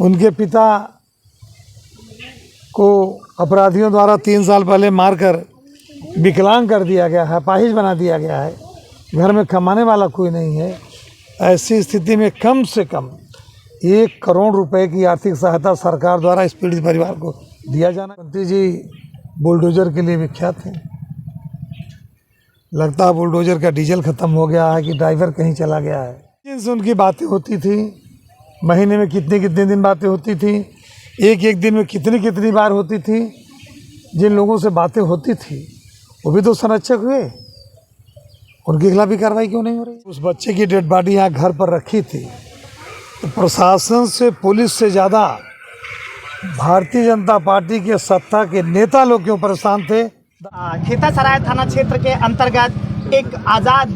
उनके पिता को अपराधियों द्वारा 3 साल पहले मारकर विकलांग कर दिया गया है, अपाहिज बना दिया गया है। घर में कमाने वाला कोई नहीं है। ऐसी स्थिति में कम से कम 1 करोड़ रुपए की आर्थिक सहायता सरकार द्वारा इस पीड़ित परिवार को दिया जाना। मंत्री जी बुलडोजर के लिए विख्यात हैं। लगता है बुलडोजर का डीजल ख़त्म हो गया है कि ड्राइवर कहीं चला गया है। जिनसे उनकी बातें होती थी, महीने में कितने कितने दिन बातें होती थी, एक दिन में कितनी कितनी बार होती थी। जिन लोगों से बातें होती थी वो भी तो संरक्षक हुए, उनके खिलाफ भी कार्रवाई क्यों नहीं हो रही? उस बच्चे की डेड बॉडी यहाँ घर पर रखी थी तो प्रशासन से, पुलिस से ज़्यादा भारतीय जनता पार्टी के सत्ता के नेता लोग क्यों परेशान थे? खेतासराय थाना क्षेत्र के अंतर्गत एक आज़ाद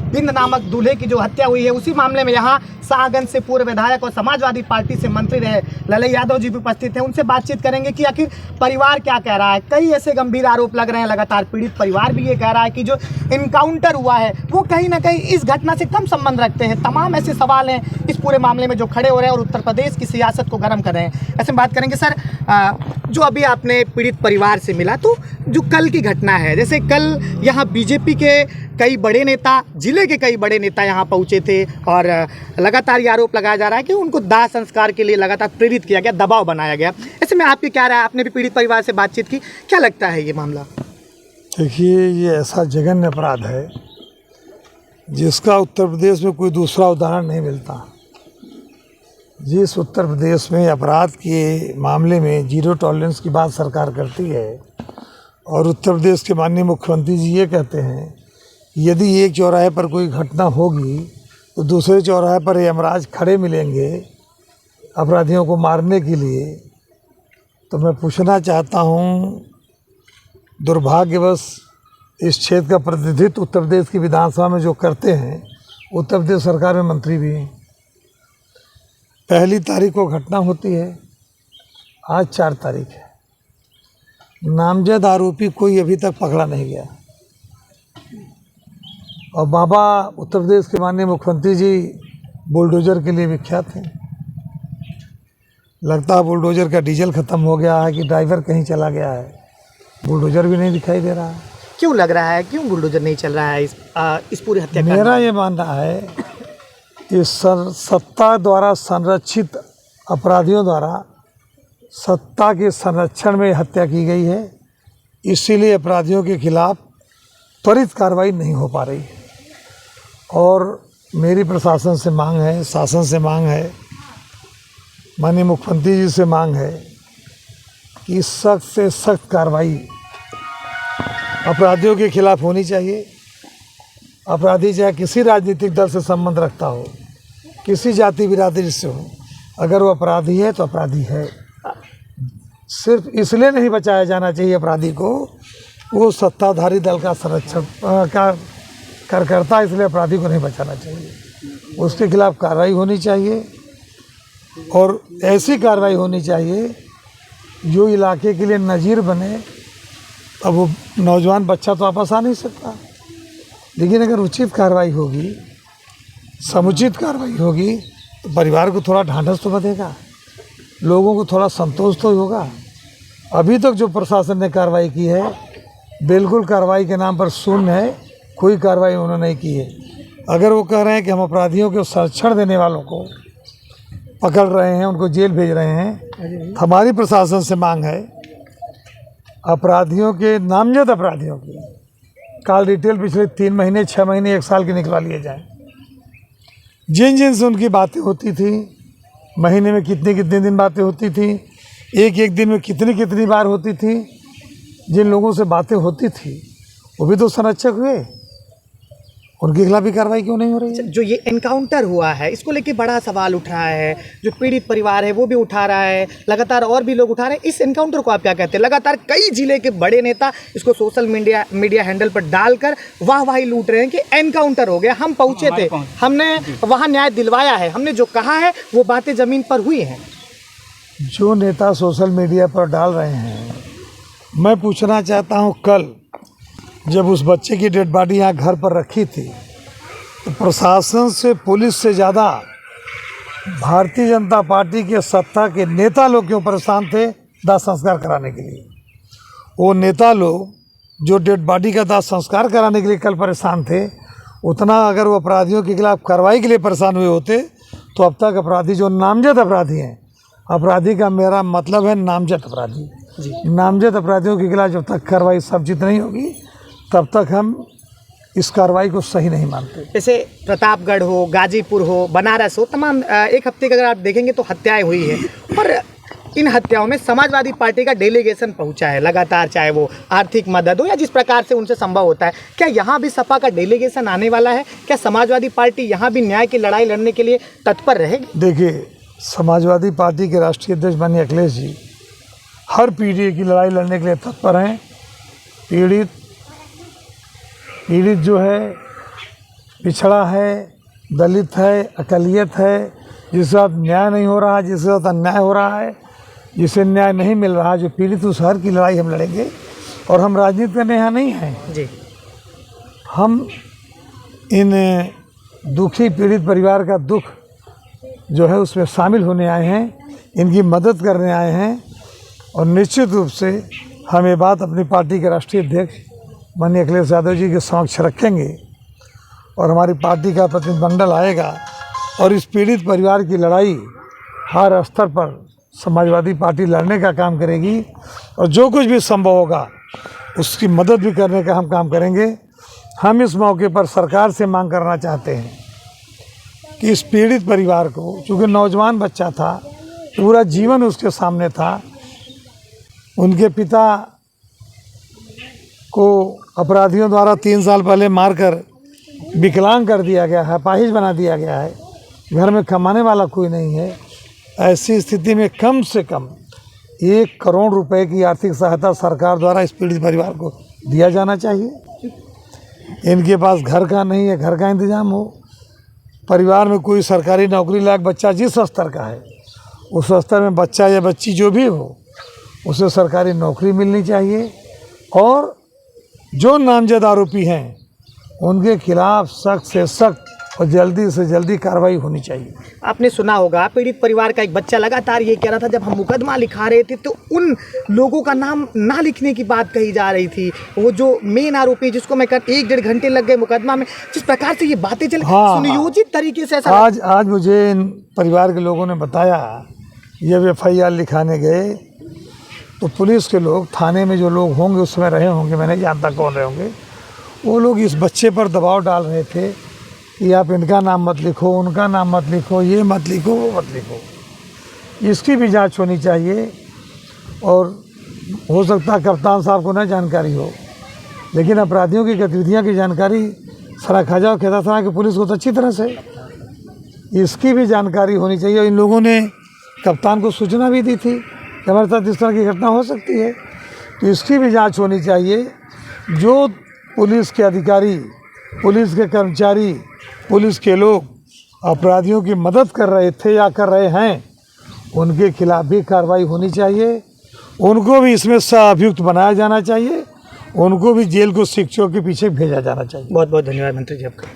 बिंद नामक दूल्हे की जो हत्या हुई है, उसी मामले में यहाँ शाहगंज से पूर्व विधायक और समाजवादी पार्टी से मंत्री रहे ललई यादव जी भी उपस्थित हैं। उनसे बातचीत करेंगे कि आखिर परिवार क्या कह रहा है। कई ऐसे गंभीर आरोप लग रहे हैं लगातार। पीड़ित परिवार भी ये कह रहा है कि जो इनकाउंटर हुआ है वो कहीं ना कहीं इस घटना से कम संबंध रखते हैं। तमाम ऐसे सवाल हैं इस पूरे मामले में जो खड़े हो रहे हैं और उत्तर प्रदेश की सियासत को गर्म कर रहे हैं। ऐसे में बात करेंगे सर, जो अभी आपने पीड़ित परिवार से मिला, तो जो कल की घटना है, जैसे कल यहाँ बीजेपी के कई बड़े नेता, जिले के कई बड़े नेता यहाँ पहुँचे थे और लगातार ये आरोप लगाया जा रहा है कि उनको दाह संस्कार के लिए लगातार प्रेरित किया गया, दबाव बनाया गया। ऐसे में आपकी क्या राय है? आपने भी पीड़ित परिवार से बातचीत की, क्या लगता है ये मामला? देखिए, ये ऐसा जघन्य अपराध है जिसका उत्तर प्रदेश में कोई दूसरा उदाहरण नहीं मिलता। जिस उत्तर प्रदेश में अपराध के मामले में जीरो टॉलरेंस की बात सरकार करती है और उत्तर प्रदेश के माननीय मुख्यमंत्री जी ये कहते हैं यदि एक चौराहे पर कोई घटना होगी तो दूसरे चौराहे पर यमराज खड़े मिलेंगे अपराधियों को मारने के लिए, तो मैं पूछना चाहता हूँ, दुर्भाग्यवश इस क्षेत्र का प्रतिनिधित्व उत्तर प्रदेश की विधानसभा में जो करते हैं, उत्तर प्रदेश सरकार में मंत्री भी हैं। 1 तारीख को घटना होती है, आज 4 तारीख है, नामजद आरोपी कोई अभी तक पकड़ा नहीं गया। और बाबा उत्तर प्रदेश के माननीय मुख्यमंत्री जी बुलडोजर के लिए विख्यात हैं। लगता है बुलडोजर का डीजल ख़त्म हो गया है कि ड्राइवर कहीं चला गया है, बुलडोजर भी नहीं दिखाई दे रहा है। क्यों लग रहा है, क्यों बुलडोजर नहीं चल रहा है इस पूरी हत्या? मेरा ये मानना है कि सत्ता द्वारा संरक्षित अपराधियों द्वारा सत्ता के संरक्षण में हत्या की गई है, इसीलिए अपराधियों के खिलाफ त्वरित कार्रवाई नहीं हो पा रही है। और मेरी प्रशासन से मांग है, शासन से मांग है, माननीय मुख्यमंत्री जी से मांग है कि सख्त से सख्त कार्रवाई अपराधियों के खिलाफ होनी चाहिए। अपराधी चाहे किसी राजनीतिक दल से संबंध रखता हो, किसी जाति बिरादरी से हो, अगर वो अपराधी है तो अपराधी है। सिर्फ इसलिए नहीं बचाया जाना चाहिए अपराधी को, वो सत्ताधारी दल का संरक्षण करता है, इसलिए अपराधी को नहीं बचाना चाहिए। उसके खिलाफ कार्रवाई होनी चाहिए और ऐसी कार्रवाई होनी चाहिए जो इलाके के लिए नज़ीर बने। अब वो नौजवान बच्चा तो वापस आ नहीं सकता, लेकिन अगर उचित कार्रवाई होगी, समुचित कार्रवाई होगी तो परिवार को थोड़ा ढांढस तो बधेगा, लोगों को थोड़ा संतोष तो होगा। अभी तक जो प्रशासन ने कार्रवाई की है बिल्कुल कार्रवाई के नाम पर शून्य है, कोई कार्रवाई उन्होंने नहीं की है। अगर वो कह रहे हैं कि हम अपराधियों को संरक्षण देने वालों को पकड़ रहे हैं, उनको जेल भेज रहे हैं, हमारी प्रशासन से मांग है अपराधियों के, नामजद अपराधियों की कॉल डिटेल पिछले 3 महीने, 6 महीने, 1 साल के निकलवा लिए जाएं। जिन से उनकी बातें होती थी, महीने में कितने कितने दिन बातें होती थी, एक दिन में कितनी कितनी बार होती थी। जिन लोगों से बातें होती थी वो भी तो संरक्षक हुए, उनके खिलाफ भी कार्रवाई क्यों नहीं हो रही है? जो ये एनकाउंटर हुआ है इसको लेके बड़ा सवाल उठ रहा है, जो पीड़ित परिवार है वो भी उठा रहा है, लगातार और भी लोग उठा रहे हैं। इस एनकाउंटर को आप क्या कहते हैं? लगातार कई जिले के बड़े नेता इसको सोशल मीडिया हैंडल पर डालकर वाहवाही लूट रहे हैं कि एनकाउंटर हो गया, हम पहुंचे थे, हमने वहाँ न्याय दिलवाया है, हमने जो कहा है वो बातें ज़मीन पर हुई हैं। जो नेता सोशल मीडिया पर डाल रहे हैं, मैं पूछना चाहता हूँ, कल जब उस बच्चे की डेड बॉडी यहाँ घर पर रखी थी तो प्रशासन से, पुलिस से ज़्यादा भारतीय जनता पार्टी के सत्ता के नेता लोग क्यों परेशान थे दाह संस्कार कराने के लिए। वो नेता लोग जो डेड बॉडी का दाह संस्कार कराने के लिए कल परेशान थे, उतना अगर वो अपराधियों के खिलाफ कार्रवाई के लिए परेशान हुए होते तो अब तक अपराधी जो नामजद अपराधी हैं, अपराधी का मेरा मतलब है नामजद अपराधी, नामजद अपराधियों के खिलाफ जब तक कार्रवाई समुचित नहीं होगी तब तक हम इस कार्रवाई को सही नहीं मानते। जैसे प्रतापगढ़ हो, गाजीपुर हो, बनारस हो, तमाम एक हफ्ते का अगर आप देखेंगे तो हत्याएं हुई है, पर इन हत्याओं में समाजवादी पार्टी का डेलीगेशन पहुंचा है लगातार, चाहे वो आर्थिक मदद हो या जिस प्रकार से उनसे संभव होता है। क्या यहाँ भी सपा का डेलीगेशन आने वाला है? क्या समाजवादी पार्टी यहाँ भी न्याय की लड़ाई लड़ने के लिए तत्पर रहेगी? देखिए, समाजवादी पार्टी के राष्ट्रीय अध्यक्ष माननीय अखिलेश जी हर पीढ़ी की लड़ाई लड़ने के लिए तत्पर हैं। पीड़ित जो है, पिछड़ा है, दलित है, अकलियत है, जिसके साथ न्याय नहीं हो रहा, जिसके साथ अन्याय हो रहा है, जिसे न्याय नहीं मिल रहा, जो पीड़ित उस हर की लड़ाई हम लड़ेंगे। और हम राजनीति करने यहाँ नहीं हैं जी, हम इन दुखी पीड़ित परिवार का दुख जो है उसमें शामिल होने आए हैं, इनकी मदद करने आए हैं। और निश्चित रूप से हम ये बात अपनी पार्टी के राष्ट्रीय अध्यक्ष माननीय अखिलेश यादव जी के समक्ष रखेंगे और हमारी पार्टी का प्रतिनिधिमंडल आएगा और इस पीड़ित परिवार की लड़ाई हर स्तर पर समाजवादी पार्टी लड़ने का काम करेगी और जो कुछ भी संभव होगा उसकी मदद भी करने का हम काम करेंगे। हम इस मौके पर सरकार से मांग करना चाहते हैं कि इस पीड़ित परिवार को, चूँकि नौजवान बच्चा था, पूरा जीवन उसके सामने था, उनके पिता को अपराधियों द्वारा 3 साल पहले मारकर विकलांग कर दिया गया है, अपाहिज बना दिया गया है, घर में कमाने वाला कोई नहीं है। ऐसी स्थिति में कम से कम 1 करोड़ रुपए की आर्थिक सहायता सरकार द्वारा इस पीड़ित परिवार को दिया जाना चाहिए। इनके पास घर का नहीं है, घर का इंतजाम हो, परिवार में कोई सरकारी नौकरी लायक बच्चा जिस स्तर का है उस स्तर में बच्चा या बच्ची जो भी हो उसे सरकारी नौकरी मिलनी चाहिए और जो नामजद आरोपी हैं उनके खिलाफ सख्त से सख्त और जल्दी से जल्दी कार्रवाई होनी चाहिए। आपने सुना होगा पीड़ित परिवार का एक बच्चा लगातार ये कह रहा था, जब हम मुकदमा लिखा रहे थे तो उन लोगों का नाम ना लिखने की बात कही जा रही थी। वो जो मेन आरोपी जिसको मैं 1-1.5 घंटे लग गए मुकदमा में, जिस प्रकार से ये बातें चले, सुनियोजित तरीके से ऐसा आज मुझे इन परिवार के लोगों ने बताया, जब FIR लिखाने गए तो पुलिस के लोग, थाने में जो लोग होंगे उस समय रहे होंगे, मैं नहीं जानता कौन रहे होंगे, वो लोग इस बच्चे पर दबाव डाल रहे थे कि आप इनका नाम मत लिखो, उनका नाम मत लिखो, ये मत लिखो, वो मत लिखो। इसकी भी जांच होनी चाहिए और हो सकता है कप्तान साहब को न जानकारी हो, लेकिन अपराधियों की गतिविधियां की जानकारी सराखाजा और खेता थाना की पुलिस को तो अच्छी तरह से, इसकी भी जानकारी होनी चाहिए। इन लोगों ने कप्तान को सूचना भी दी थी कि हमारे साथ इस तरह की घटना हो सकती है, तो इसकी भी जांच होनी चाहिए। जो पुलिस के अधिकारी, पुलिस के कर्मचारी, पुलिस के लोग अपराधियों की मदद कर रहे थे या कर रहे हैं, उनके खिलाफ भी कार्रवाई होनी चाहिए। उनको भी इसमें सह-अभियुक्त बनाया जाना चाहिए, उनको भी जेल को शिक्षकों के पीछे भेजा जाना चाहिए। बहुत बहुत धन्यवाद मंत्री जी आपका।